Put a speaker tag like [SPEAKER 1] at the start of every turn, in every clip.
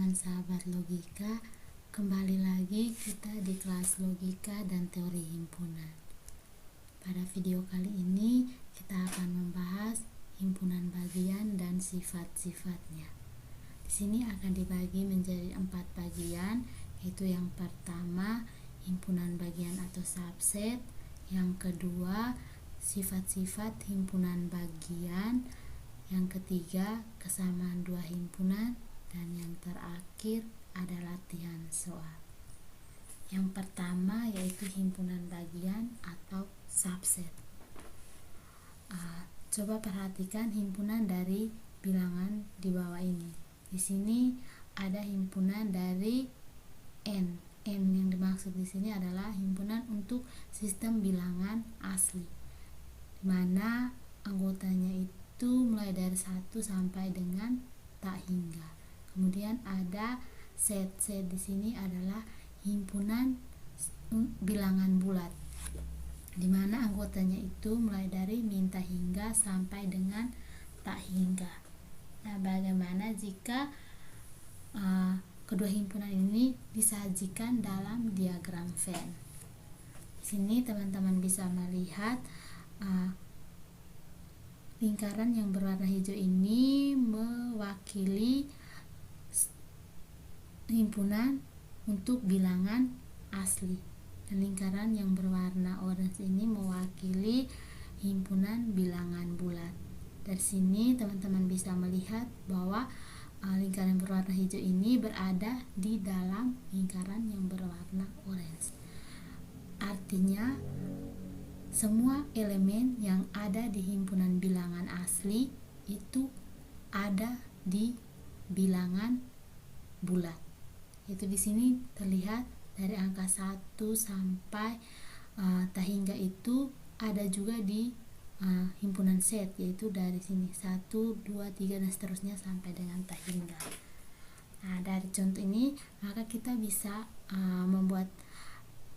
[SPEAKER 1] teman-teman sahabat logika, kembali lagi kita di kelas logika dan teori himpunan. Pada video kali ini kita akan membahas himpunan bagian dan sifat-sifatnya. Di sini akan dibagi menjadi 4 bagian, yaitu yang pertama himpunan bagian atau subset, yang kedua sifat-sifat himpunan bagian, yang ketiga kesamaan dua himpunan, dan yang terakhir ada latihan soal. Yang pertama yaitu himpunan bagian atau subset. Coba perhatikan himpunan dari bilangan di bawah ini. Di sini ada himpunan dari n. N yang dimaksud di sini adalah himpunan untuk sistem bilangan asli, di mana anggotanya itu mulai dari 1 sampai dengan tak hingga. Kemudian ada set. Set di sini adalah himpunan bilangan bulat, di mana anggotanya itu mulai dari min tak hingga sampai dengan tak hingga. Nah, bagaimana jika kedua himpunan ini disajikan dalam diagram Venn? Di sini teman-teman bisa melihat lingkaran yang berwarna hijau ini mewakili himpunan untuk bilangan asli, dan lingkaran yang berwarna orange ini mewakili himpunan bilangan bulat. Dari sini teman-teman bisa melihat bahwa lingkaran berwarna hijau ini berada di dalam lingkaran yang berwarna orange. Artinya semua elemen yang ada di himpunan bilangan asli itu ada di bilangan bulat. Itu di sini terlihat dari angka 1 sampai tak hingga itu ada juga di himpunan set, yaitu dari sini 1, 2, 3 dan seterusnya sampai dengan tak hingga. Nah, dari contoh ini maka kita bisa membuat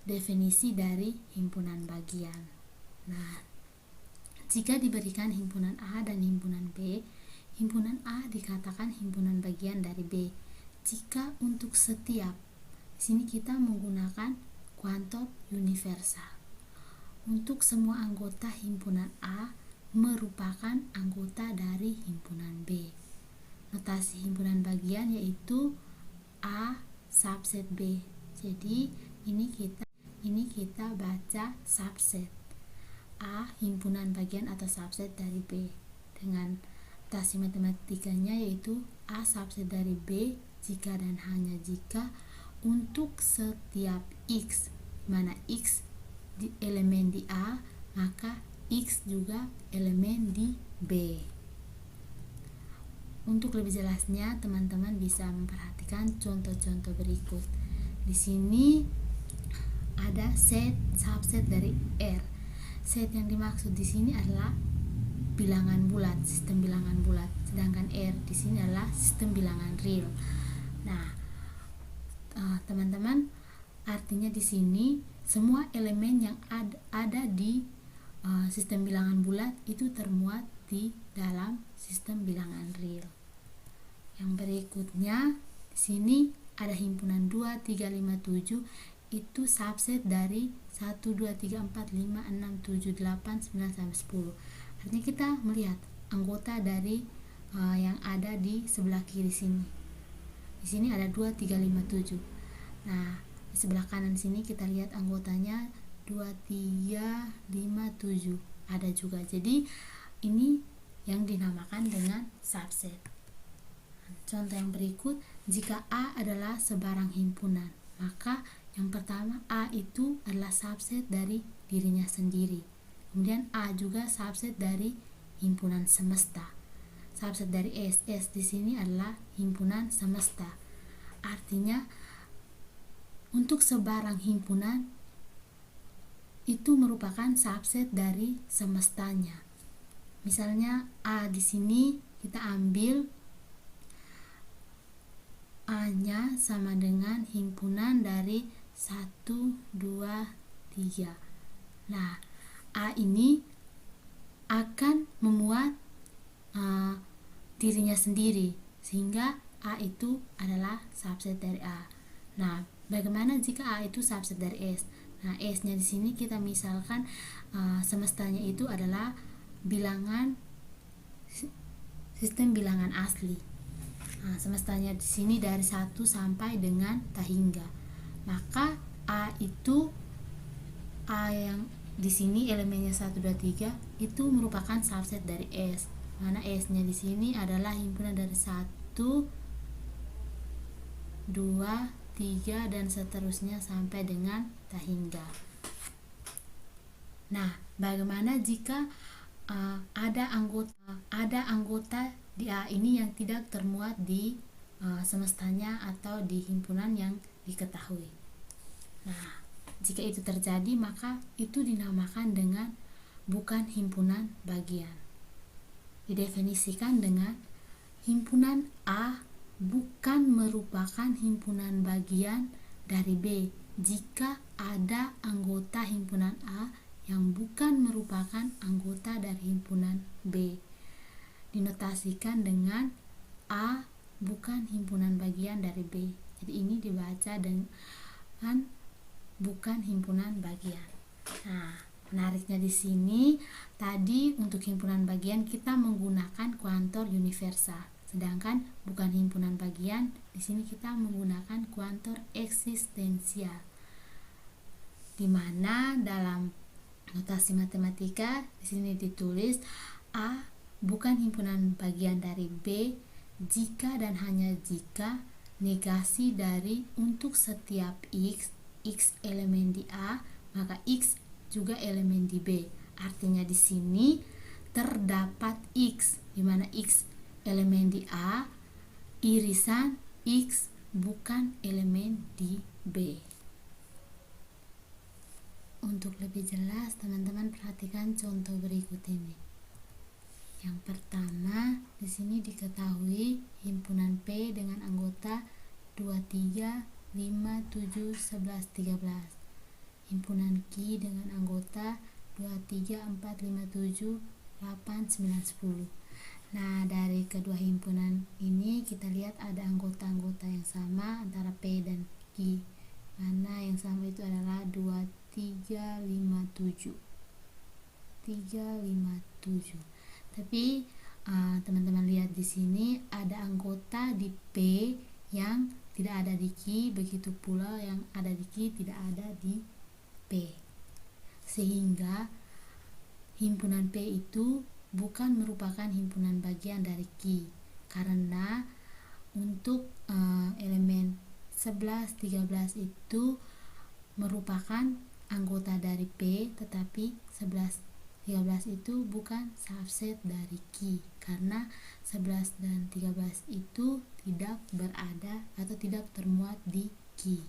[SPEAKER 1] definisi dari himpunan bagian. Nah, jika diberikan himpunan A dan himpunan B, himpunan A dikatakan himpunan bagian dari B jika untuk setiap, di sini kita menggunakan kuantum universal. Untuk semua anggota himpunan A merupakan anggota dari himpunan B. Notasi himpunan bagian yaitu A subset B. Jadi ini kita baca subset A himpunan bagian atau subset dari B, dengan notasi matematikanya yaitu A subset dari B jika dan hanya jika untuk setiap X, mana X di elemen di A, maka X juga elemen di B. Untuk lebih jelasnya teman-teman bisa memperhatikan contoh-contoh berikut. Di sini ada set subset dari R. Set yang dimaksud di sini adalah bilangan bulat, sistem bilangan bulat, sedangkan R di sini adalah sistem bilangan real. Nah, teman-teman, artinya di sini semua elemen yang ada di sistem bilangan bulat itu termuat di dalam sistem bilangan real. Yang berikutnya di sini ada himpunan 2, 3, 5, 7 itu subset dari 1, 2, 3, 4, 5, 6, 7, 8, 9 sampai 10. Artinya kita melihat anggota dari yang ada di sebelah kiri sini. Di sini ada 2, 3, 5, 7. Nah, di sebelah kanan sini kita lihat anggotanya 2, 3, 5, 7 ada juga. Jadi ini yang dinamakan dengan subset. Contoh yang berikut, jika A adalah sebarang himpunan, maka yang pertama A itu adalah subset dari dirinya sendiri. Kemudian A juga subset dari himpunan semesta. Subset dari S di sini adalah himpunan semesta. Artinya untuk sebarang himpunan itu merupakan subset dari semestanya. Misalnya A di sini kita ambil A-nya sama dengan himpunan dari 1, 2, 3. Nah, A ini akan memuat dirinya sendiri, sehingga A itu adalah subset dari A. Nah, bagaimana jika A itu subset dari S? Nah, S-nya di sini kita misalkan semestanya itu adalah bilangan sistem bilangan asli. Nah, semestanya di sini dari 1 sampai dengan tak hingga. Maka A yang di sini elemennya 1 2 3 itu merupakan subset dari S. Mana S-nya di sini adalah himpunan dari 1 2 3 dan seterusnya sampai dengan tak hingga. Nah, bagaimana jika ada anggota di A ini yang tidak termuat di semestanya atau di himpunan yang diketahui? Nah, jika itu terjadi, maka itu dinamakan dengan bukan himpunan bagian. Didefinisikan dengan himpunan A bukan merupakan himpunan bagian dari B jika ada anggota himpunan A yang bukan merupakan anggota dari himpunan B. Dinotasikan dengan A bukan himpunan bagian dari B. Jadi ini dibaca dengan bukan himpunan bagian. Nah, menariknya di sini tadi untuk himpunan bagian kita menggunakan kuantor universal, sedangkan bukan himpunan bagian di sini kita menggunakan kuantor eksistensial. Di mana dalam notasi matematika di sini ditulis A bukan himpunan bagian dari B jika dan hanya jika negasi dari untuk setiap X elemen di A, maka X juga elemen di B. Artinya di sini terdapat X, di mana X elemen di A, irisan X bukan elemen di B. Untuk lebih jelas, teman-teman perhatikan contoh berikut ini. Yang pertama, di sini diketahui himpunan P dengan anggota 2, 3, 5, 7, 11, 13. Himpunan Q dengan anggota 2, 3, 4, 5, 7, 8, 9, 10. Nah, dari kedua himpunan ini kita lihat ada anggota-anggota yang sama antara P dan Q. Mana yang sama itu adalah 2, 3, 5, 7. 3, 5, 7. Tapi teman-teman lihat di sini ada anggota di P yang tidak ada di Q, begitu pula yang ada di Q tidak ada di P. Sehingga himpunan P itu bukan merupakan himpunan bagian dari Q, karena untuk elemen 11, 13 itu merupakan anggota dari P, tetapi 11, 13 itu bukan subset dari Q, karena 11 dan 13 itu tidak berada atau tidak termuat di Q.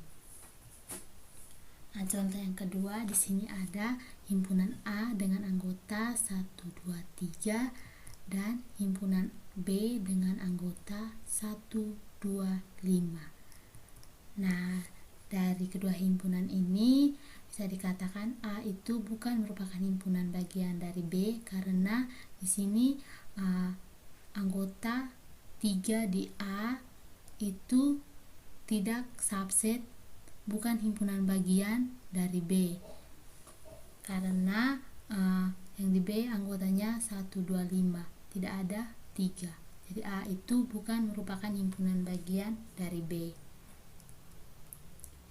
[SPEAKER 1] Nah, contoh yang kedua di sini ada himpunan A dengan anggota 1, 2, 3 dan himpunan B dengan anggota 1, 2, 5. Nah, dari kedua himpunan ini bisa dikatakan A itu bukan merupakan himpunan bagian dari B, karena di sini anggota 3 di A itu tidak subset, bukan himpunan bagian dari B, karena yang di B anggotanya 1, 2, 5, tidak ada 3. Jadi A itu bukan merupakan himpunan bagian dari B.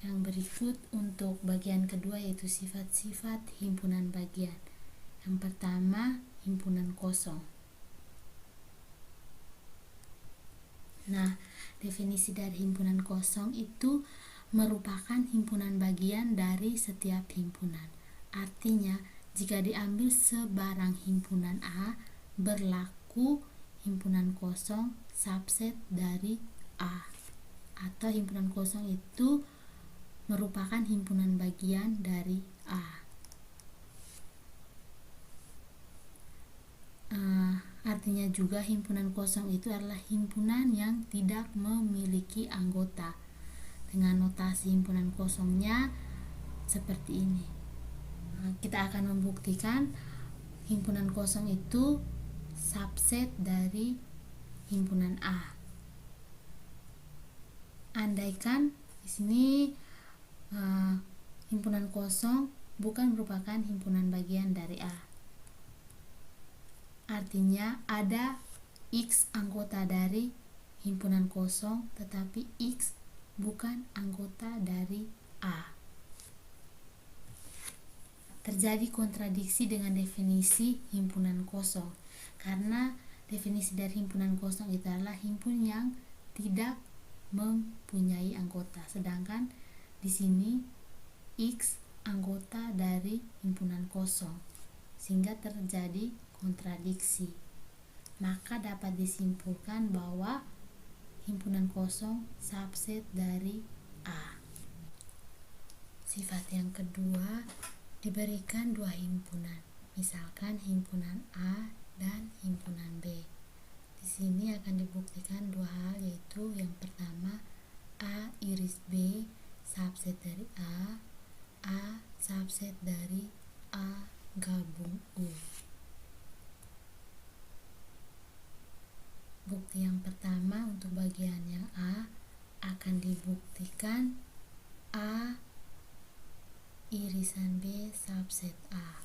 [SPEAKER 1] Yang berikut untuk bagian kedua yaitu sifat-sifat himpunan bagian. Yang pertama, himpunan kosong. Nah, definisi dari himpunan kosong itu merupakan himpunan bagian dari setiap himpunan. Artinya, jika diambil sebarang himpunan A, berlaku himpunan kosong subset dari A. Atau himpunan kosong itu merupakan himpunan bagian dari A. Artinya juga himpunan kosong itu adalah himpunan yang tidak memiliki anggota. Dengan notasi himpunan kosongnya seperti ini. Kita akan membuktikan himpunan kosong itu subset dari himpunan A. andaikan di sini himpunan kosong bukan merupakan himpunan bagian dari A. Artinya ada X anggota dari himpunan kosong tetapi X bukan anggota dari A. Terjadi kontradiksi dengan definisi himpunan kosong, karena definisi dari himpunan kosong itu adalah himpun yang tidak mempunyai anggota, sedangkan di sini X anggota dari himpunan kosong, sehingga terjadi kontradiksi. Maka dapat disimpulkan bahwa himpunan kosong subset dari A. Sifat yang kedua, diberikan dua himpunan, misalkan himpunan A dan himpunan B. Di sini akan dibuktikan dua hal, yaitu yang pertama A iris B subset dari A subset dari A gabung U. Bukti yang pertama untuk bagian yang A akan dibuktikan A irisan B subset A.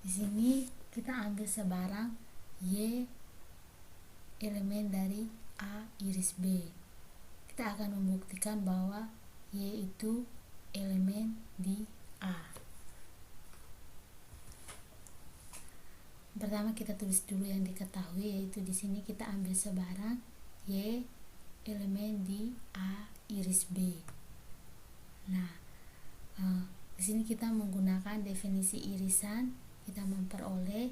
[SPEAKER 1] Di sini kita ambil sebarang Y elemen dari A iris B. Kita akan membuktikan bahwa Y itu elemen di A. Pertama kita tulis dulu yang diketahui, yaitu di sini kita ambil sebarang Y elemen di A iris B. Nah, di sini kita menggunakan definisi irisan, kita memperoleh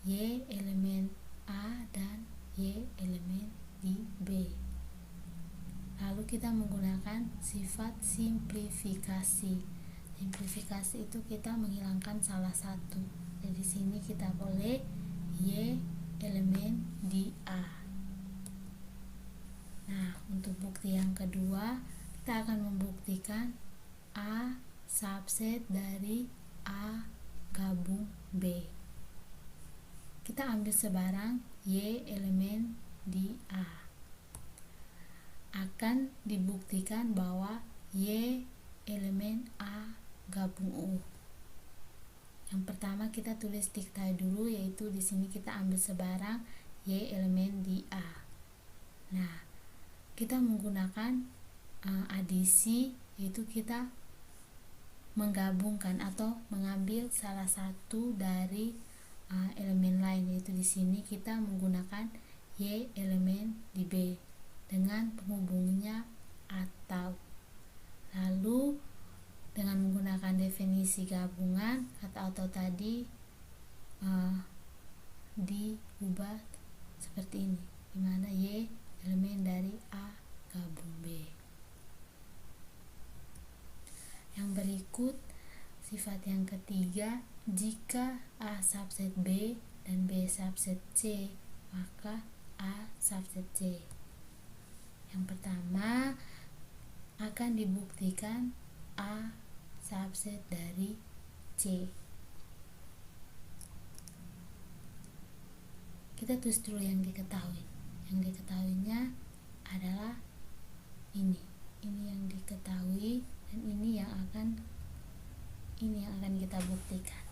[SPEAKER 1] Y elemen A dan Y elemen di B. Lalu kita menggunakan sifat simplifikasi. Simplifikasi itu kita menghilangkan salah satu. Jadi di sini kita boleh Y elemen di A. Nah, untuk bukti yang kedua, kita akan membuktikan A subset dari A gabung B. Kita ambil sebarang Y elemen di A. Akan dibuktikan bahwa Y elemen A gabung U. Yang pertama kita tulis diktai dulu, yaitu di sini kita ambil sebarang Y elemen di A. Nah, kita menggunakan adisi, yaitu kita menggabungkan atau mengambil salah satu dari elemen lain, yaitu di sini kita menggunakan Y elemen di B dengan penghubungnya atau. Lalu dengan menggunakan definisi gabungan, kata atau tadi diubah seperti ini, dimana Y elemen dari A gabung B. Yang berikut sifat yang ketiga, jika A subset B dan B subset C, maka A subset C. Yang pertama akan dibuktikan A subset dari C. Kita tulis dulu yang diketahui. Yang diketahuinya adalah ini yang diketahui, dan ini yang akan kita buktikan.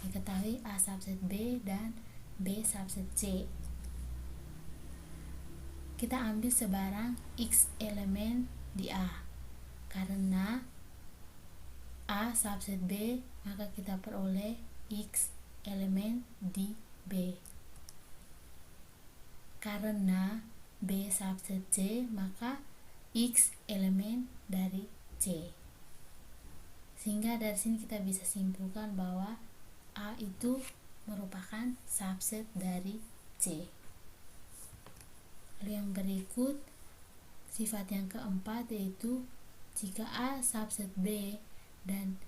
[SPEAKER 1] Diketahui A subset B dan B subset C. Kita ambil sebarang X elemen di A. Karena A subset B, maka kita peroleh X elemen di B. Karena B subset C, maka X elemen dari C. Sehingga dari sini kita bisa simpulkan bahwa A itu merupakan subset dari C. Lalu yang berikut sifat yang keempat, yaitu jika A subset B dan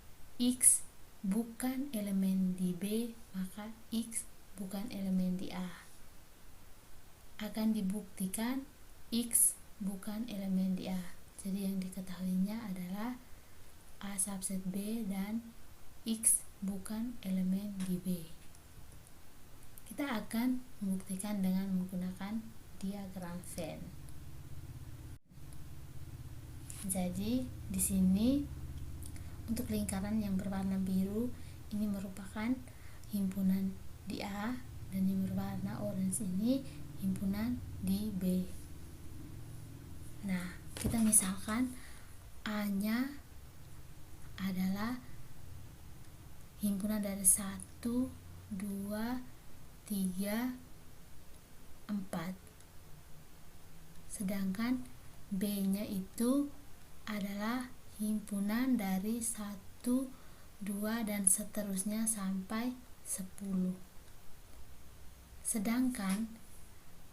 [SPEAKER 1] X bukan elemen di B, maka X bukan elemen di A. Akan dibuktikan X bukan elemen di A. Jadi yang diketahuinya adalah A subset B dan X bukan elemen di B. Kita akan membuktikan dengan menggunakan diagram Venn. Jadi di sini untuk lingkaran yang berwarna biru ini merupakan himpunan di A, dan yang berwarna orange ini himpunan di B. Nah, kita misalkan A-nya adalah himpunan dari 1, 2, 3, 4. Sedangkan B-nya itu adalah himpunan dari 1, 2, dan seterusnya sampai 10. Sedangkan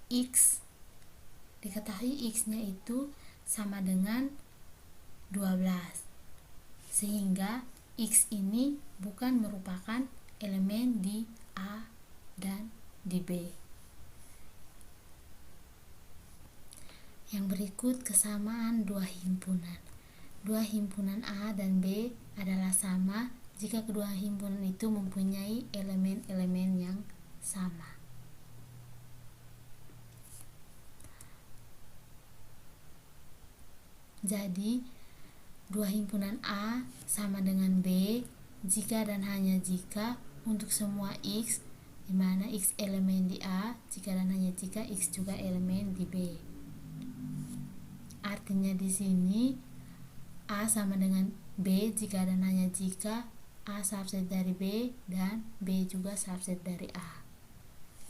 [SPEAKER 1] X, diketahui X-nya itu sama dengan 12. Sehingga X ini bukan merupakan elemen di A dan di B. Yang berikut kesamaan dua himpunan. Dua himpunan A dan B adalah sama jika kedua himpunan itu mempunyai elemen-elemen yang sama. Jadi, dua himpunan A sama dengan B jika dan hanya jika untuk semua X, di mana X elemen di A, jika dan hanya jika X juga elemen di B. Artinya di sini A sama dengan B jika dan hanya jika A subset dari B dan B juga subset dari A.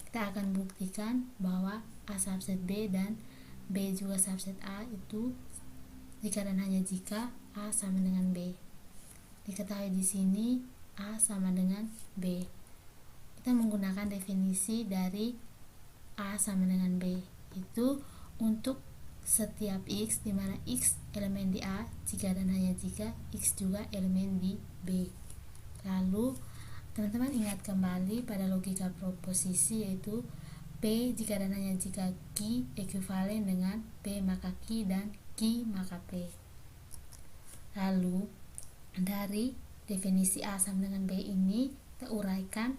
[SPEAKER 1] Kita akan buktikan bahwa A subset B dan B juga subset A itu jika dan hanya jika A sama dengan B. Diketahui di sini A sama dengan B. Kita menggunakan definisi dari A sama dengan B. Itu untuk setiap X, di mana X elemen di A jika dan hanya jika X juga elemen di B. Lalu teman-teman ingat kembali pada logika proposisi, yaitu P jika dan hanya jika Q ekuivalen dengan P maka Q dan Q maka P. Lalu dari definisi A sama dengan B ini kita uraikan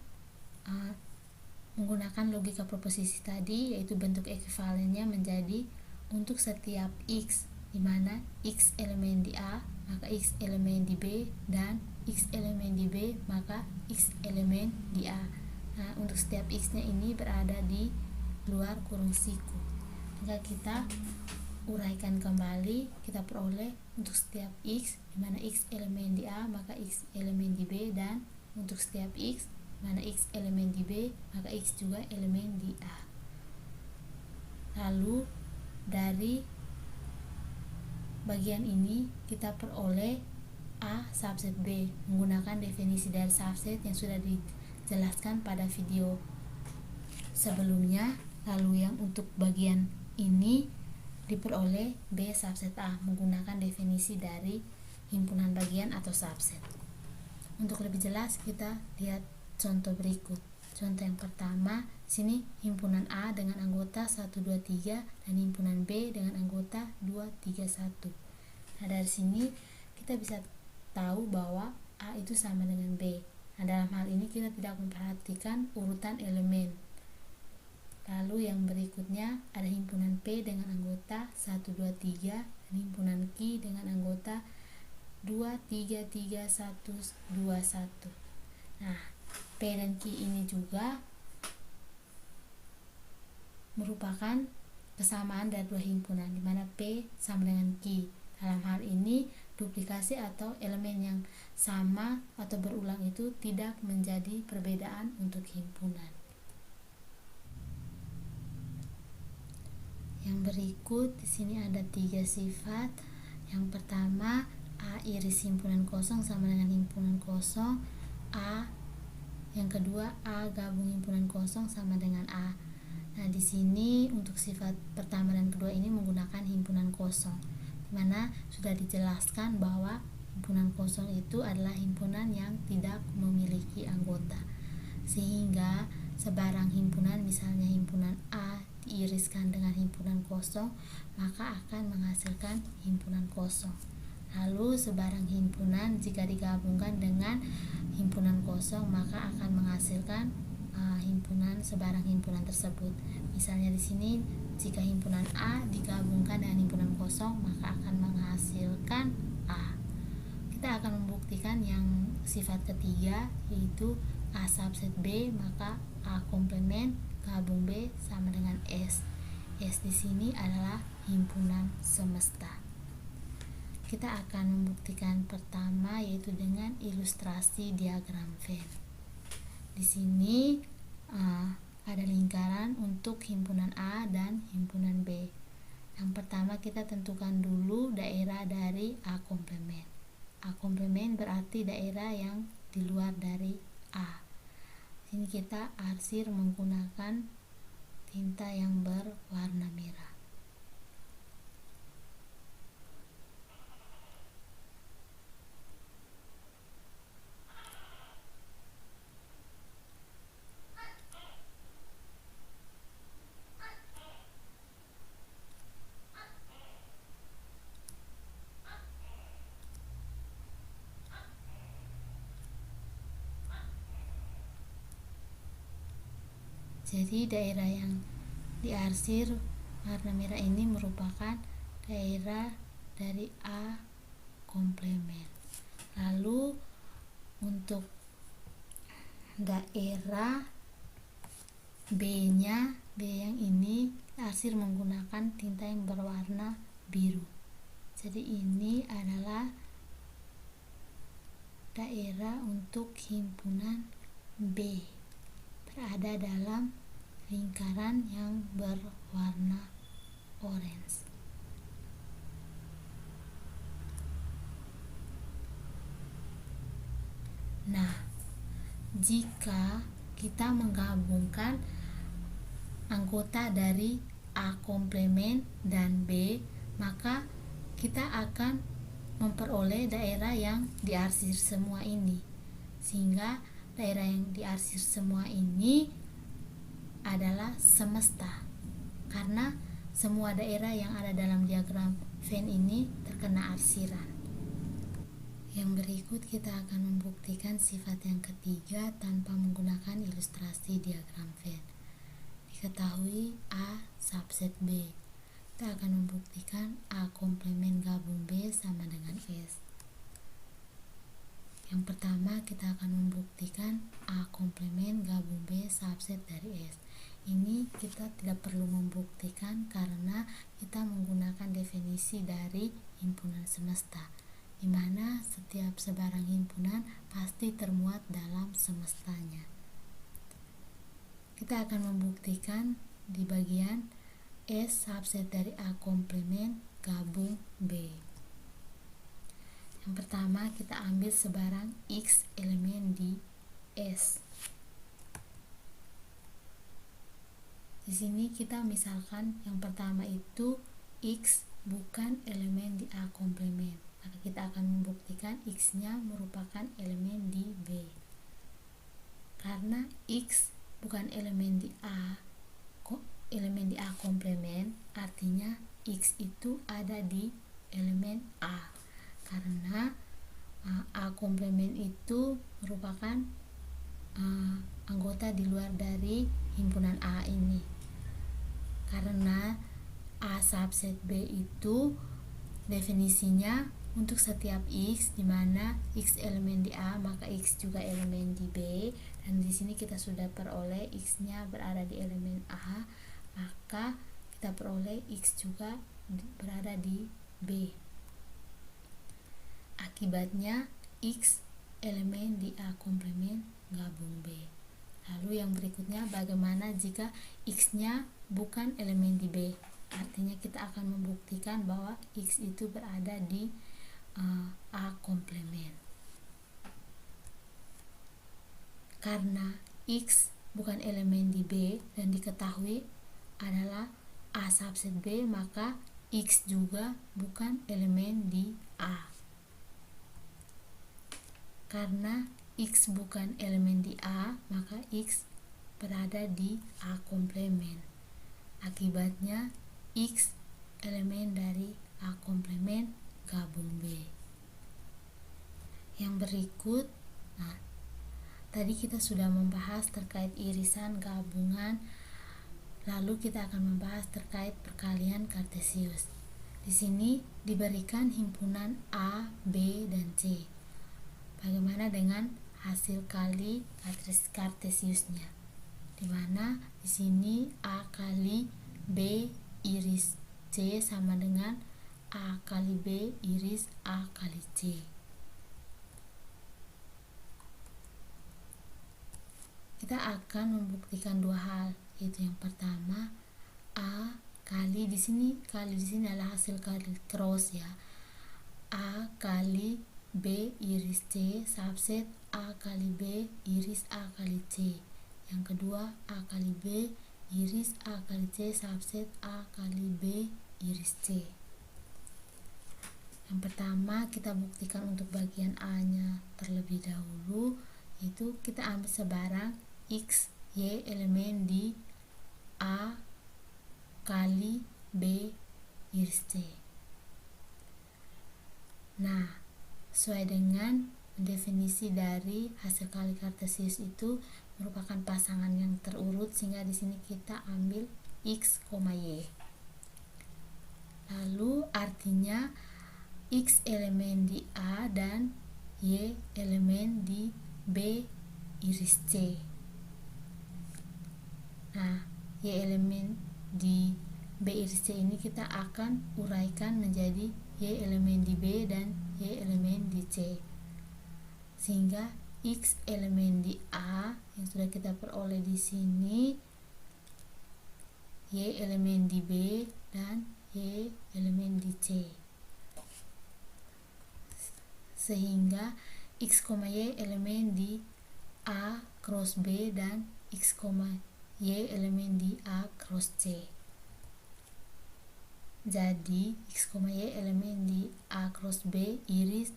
[SPEAKER 1] menggunakan logika proposisi tadi, yaitu bentuk ekuivalennya menjadi untuk setiap X, di mana X elemen di A maka X elemen di B, dan X elemen di B maka X elemen di A. Nah, untuk setiap X-nya ini berada di luar kurung siku. Jika kita uraikan kembali, kita peroleh untuk setiap X, di mana X elemen di A maka X elemen di B, dan untuk setiap X di mana X elemen di B maka X juga elemen di A. Lalu dari bagian ini kita peroleh A subset B menggunakan definisi dari subset yang sudah dijelaskan pada video sebelumnya. Lalu yang untuk bagian ini diperoleh B subset A menggunakan definisi dari himpunan bagian atau subset. Untuk lebih jelas kita lihat contoh berikut. Contoh yang pertama, sini himpunan A dengan anggota 1, 2, 3 dan himpunan B dengan anggota 2, 3, 1. Nah, dari sini kita bisa tahu bahwa A itu sama dengan B. Nah, dalam hal ini kita tidak memperhatikan urutan elemen. Lalu yang berikutnya ada himpunan P dengan anggota 1, 2, 3 dan himpunan Q dengan anggota 2, 3, 3, 1, 2, 1. Nah, P dan Q ini juga merupakan kesamaan dari dua himpunan, di mana P sama dengan Q. Dalam hal ini duplikasi atau elemen yang sama atau berulang itu tidak menjadi perbedaan untuk himpunan. Yang berikut di sini ada 3 sifat. Yang pertama, A iris himpunan kosong sama dengan himpunan kosong. Yang kedua, A gabung himpunan kosong sama dengan A. Nah, di sini untuk sifat pertama dan kedua ini menggunakan himpunan kosong, di mana sudah dijelaskan bahwa himpunan kosong itu adalah himpunan yang tidak memiliki anggota. Sehingga sebarang himpunan, misalnya himpunan A diiriskan dengan himpunan kosong, maka akan menghasilkan himpunan kosong. Lalu sebarang himpunan jika digabungkan dengan himpunan kosong, maka akan menghasilkan sebarang himpunan tersebut. Misalnya di sini jika himpunan A digabungkan dengan himpunan kosong, maka akan menghasilkan perhatikan yang sifat ketiga, yaitu A subset B, maka A komplement gabung B sama dengan S. S di sini adalah himpunan semesta. Kita akan membuktikan pertama, yaitu dengan ilustrasi diagram Venn. Di sini ada lingkaran untuk himpunan A dan himpunan B. Yang pertama kita tentukan dulu daerah dari A komplement. A komplement berarti daerah yang di luar dari A. Sini kita arsir menggunakan tinta yang berwarna merah. Jadi daerah yang diarsir warna merah ini merupakan daerah dari A komplement. Lalu untuk daerah B-nya, B yang ini diarsir menggunakan tinta yang berwarna biru. Jadi ini adalah daerah untuk himpunan B, berada dalam lingkaran yang berwarna orange. Nah, jika kita menggabungkan anggota dari A komplement dan B, maka kita akan memperoleh daerah yang diarsir semua ini. Sehingga daerah yang diarsir semua ini adalah semesta, karena semua daerah yang ada dalam diagram Venn ini terkena arsiran. Yang berikut kita akan membuktikan sifat yang ketiga tanpa menggunakan ilustrasi diagram Venn. Diketahui A subset B. Kita akan membuktikan A komplement gabung B sama dengan S. Yang pertama kita akan membuktikan A komplement gabung B subset dari S. Ini kita tidak perlu membuktikan karena kita menggunakan definisi dari himpunan semesta, di mana setiap sebarang himpunan pasti termuat dalam semestanya. Kita akan membuktikan di bagian S subset dari A komplement gabung B. Yang pertama kita ambil sebarang X elemen di S. Di sini kita misalkan yang pertama itu X bukan elemen di A komplement, maka kita akan membuktikan X-nya merupakan elemen di B. Karena X bukan elemen di A komplement, artinya X itu ada di elemen A. Karena A komplement itu merupakan anggota di luar dari himpunan A ini. Karena A subset B itu definisinya untuk setiap X, di mana X elemen di A maka X juga elemen di B, dan di sini kita sudah peroleh X-nya berada di elemen A, maka kita peroleh X juga berada di B. Akibatnya X elemen di A komplement gabung B. Lalu yang berikutnya, bagaimana jika X-nya bukan elemen di B? Artinya kita akan membuktikan bahwa X itu berada di A komplement. Karena X bukan elemen di B dan diketahui adalah A subset B, maka X juga bukan elemen di A. Karena X bukan elemen di A, maka X berada di A komplement. Akibatnya X elemen dari A komplement gabung B. Yang berikut, tadi kita sudah membahas terkait irisan gabungan, lalu kita akan membahas terkait perkalian kartesius. Di sini diberikan himpunan A, B, dan C. Bagaimana dengan hasil kali kartesiusnya? Di mana di sini A kali B iris C sama dengan A kali B iris A kali C. Kita akan membuktikan dua hal, yaitu yang pertama A kali di sini adalah hasil kali cross ya. A kali B iris C subset A kali B iris A kali C. Yang kedua A kali B iris A kali C subset A kali B iris C. Yang pertama kita buktikan untuk bagian A nya terlebih dahulu, yaitu kita ambil sebarang X, Y elemen di A kali B iris C. Nah, sesuai dengan definisi dari hasil kali kartesius itu merupakan pasangan yang terurut, sehingga di sini kita ambil X, Y. Lalu artinya X elemen di A dan Y elemen di B iris C. Nah, Y elemen di B iris C ini kita akan uraikan menjadi Y elemen di B dan Y elemen di C, sehingga X elemen di A yang sudah kita peroleh di sini, Y elemen di B dan Y elemen di C, sehingga X, Y elemen di A cross B dan X, Y elemen di A cross C. Jadi X, Y elemen di A cross B iris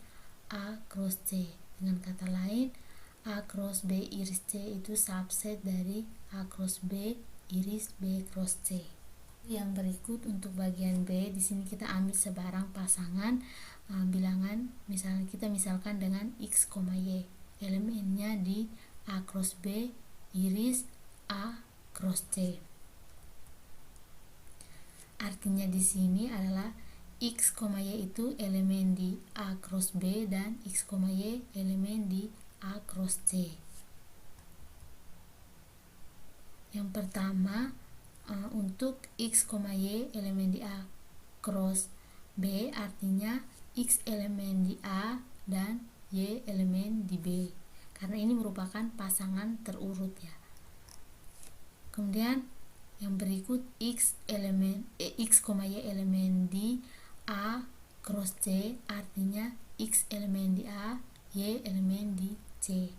[SPEAKER 1] A cross C. Dengan kata lain, A cross B iris C itu subset dari A cross B iris B cross C. Yang berikut untuk bagian B, di sini kita ambil sebarang pasangan bilangan, misalkan dengan X, Y. Elemennya di A cross B iris A cross C. Artinya di sini adalah X, Y itu elemen di A cross B dan X, Y elemen di A cross C. Yang pertama, untuk X, Y elemen di A cross B, artinya X elemen di A dan Y elemen di B, karena ini merupakan pasangan terurut ya. Kemudian yang berikut X, Y elemen di A cross C, artinya X elemen di A, Y elemen di C.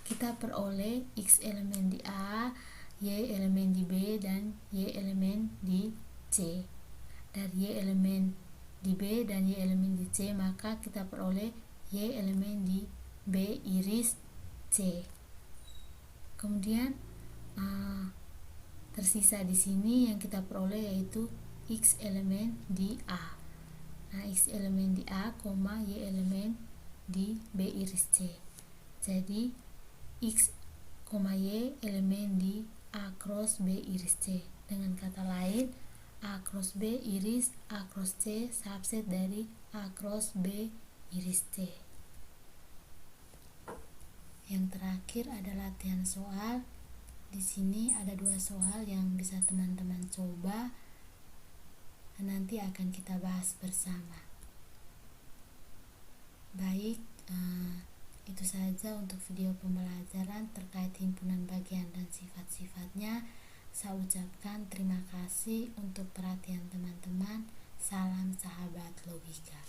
[SPEAKER 1] Kita peroleh X elemen di A, Y elemen di B dan Y elemen di C. Dari Y elemen di B dan Y elemen di C, maka kita peroleh Y elemen di B iris C. Kemudian tersisa di sini yang kita peroleh yaitu X elemen di A. Nah, X elemen di A, Y elemen di B iris C. Jadi X, Y elemen di A cross B iris C. Dengan kata lain, A cross B iris A cross C subset dari A cross B iris C. Yang terakhir adalah latihan soal. Di sini ada 2 soal yang bisa teman-teman coba dan nanti akan kita bahas bersama. Baik, itu saja untuk video pembelajaran terkait himpunan bagian dan sifat-sifatnya. Saya ucapkan terima kasih untuk perhatian teman-teman. Salam sahabat logika.